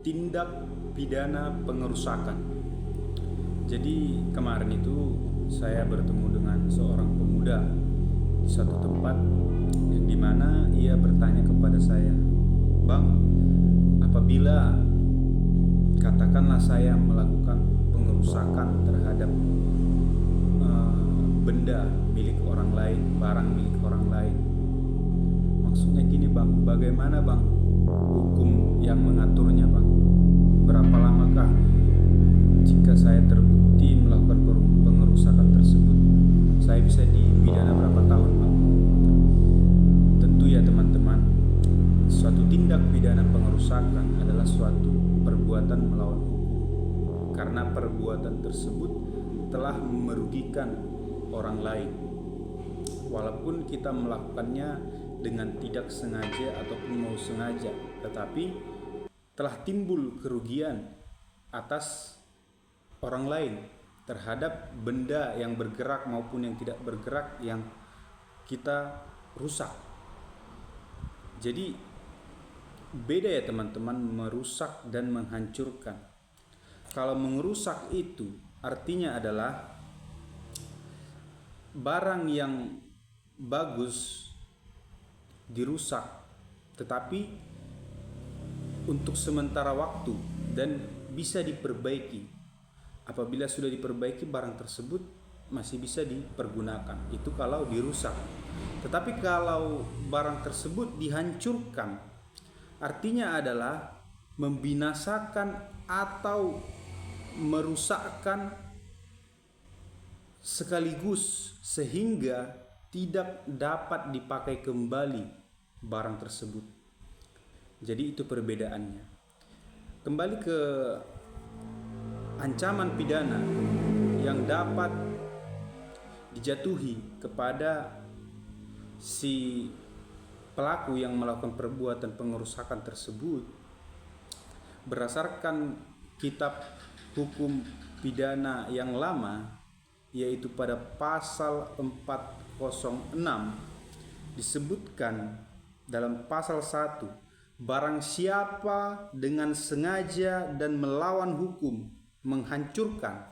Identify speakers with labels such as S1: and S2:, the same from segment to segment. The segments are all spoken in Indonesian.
S1: tindak pidana pengerusakan. Jadi kemarin itu saya bertemu dengan seorang pemuda di satu tempat yang dimana ia bertanya kepada saya, "Bang, apabila katakanlah saya melakukan pengerusakan terhadap benda milik orang lain, barang milik orang lain, maksudnya gini bang, bagaimana bang hukum yang mengaturnya bang? Berapa lamakah jika saya terbukti melakukan pengerusakan tersebut? Saya bisa dipidana berapa tahun bang?" Tentu ya teman-teman, suatu tindak pidana pengerusakan adalah suatu perbuatan melawan hukum, karena perbuatan tersebut telah merugikan orang lain. Walaupun kita melakukannya dengan tidak sengaja ataupun mau sengaja, tetapi telah timbul kerugian atas orang lain terhadap benda yang bergerak maupun yang tidak bergerak yang kita rusak. Jadi beda ya teman-teman, merusak dan menghancurkan. Kalau mengerusak itu artinya adalah barang yang bagus dirusak, tetapi untuk sementara waktu dan bisa diperbaiki. Apabila sudah diperbaiki, barang tersebut masih bisa dipergunakan. Itu kalau dirusak. Tetapi kalau barang tersebut dihancurkan, artinya adalah membinasakan atau merusakkan sekaligus sehingga tidak dapat dipakai kembali barang tersebut. Jadi itu perbedaannya. Kembali ke ancaman pidana yang dapat dijatuhi kepada si pelaku yang melakukan perbuatan pengerusakan tersebut, berdasarkan kitab hukum pidana yang lama, yaitu pada pasal 406 disebutkan dalam pasal 1, barang siapa dengan sengaja dan melawan hukum menghancurkan,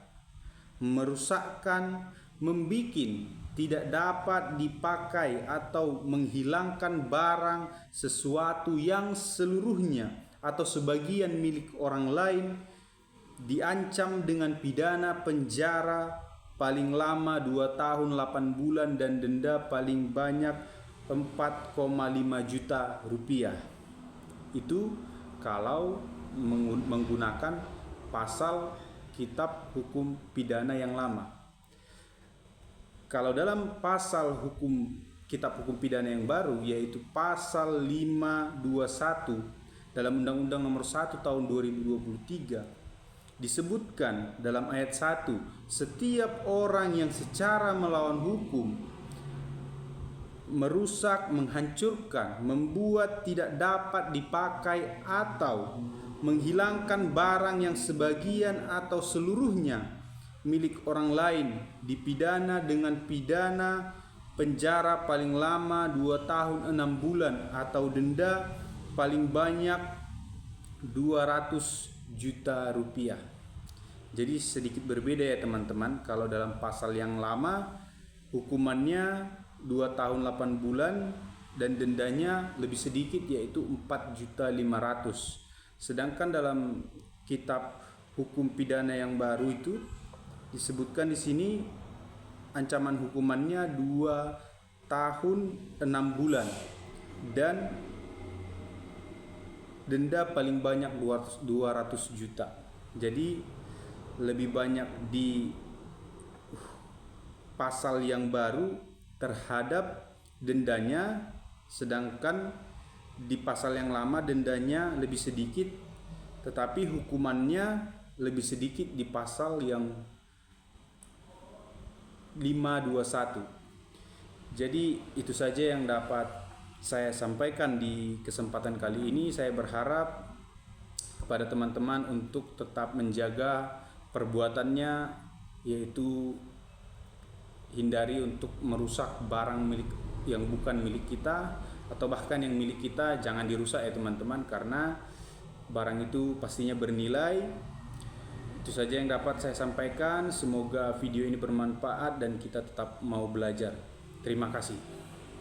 S1: merusakkan, membikin tidak dapat dipakai atau menghilangkan barang sesuatu yang seluruhnya atau sebagian milik orang lain, diancam dengan pidana penjara paling lama 2 tahun 8 bulan dan denda paling banyak 4,5 juta rupiah. Itu kalau menggunakan pasal kitab hukum pidana yang lama. Kalau dalam pasal kitab hukum pidana yang baru, yaitu pasal 521 dalam Undang-Undang Nomor 1 tahun 2023, disebutkan dalam ayat 1, setiap orang yang secara melawan hukum merusak, menghancurkan, membuat tidak dapat dipakai atau menghilangkan barang yang sebagian atau seluruhnya milik orang lain, dipidana dengan pidana penjara paling lama 2 tahun 6 bulan atau denda paling banyak 200 juta rupiah. Jadi sedikit berbeda ya teman-teman. Kalau dalam pasal yang lama hukumannya 2 tahun 8 bulan dan dendanya lebih sedikit, yaitu 4.500.000. Sedangkan dalam kitab hukum pidana yang baru itu disebutkan di sini ancaman hukumannya 2 tahun 6 bulan dan denda paling banyak 200 juta. Jadi lebih banyak di pasal yang baru terhadap dendanya, sedangkan di pasal yang lama dendanya lebih sedikit tetapi hukumannya lebih sedikit di pasal yang 521. Jadi itu saja yang dapat saya sampaikan di kesempatan kali ini. Saya berharap kepada teman-teman untuk tetap menjaga perbuatannya, yaitu hindari untuk merusak barang milik yang bukan milik kita, atau bahkan yang milik kita jangan dirusak ya teman-teman, karena barang itu pastinya bernilai. Itu saja yang dapat saya sampaikan. Semoga video ini bermanfaat dan kita tetap mau belajar. Terima kasih.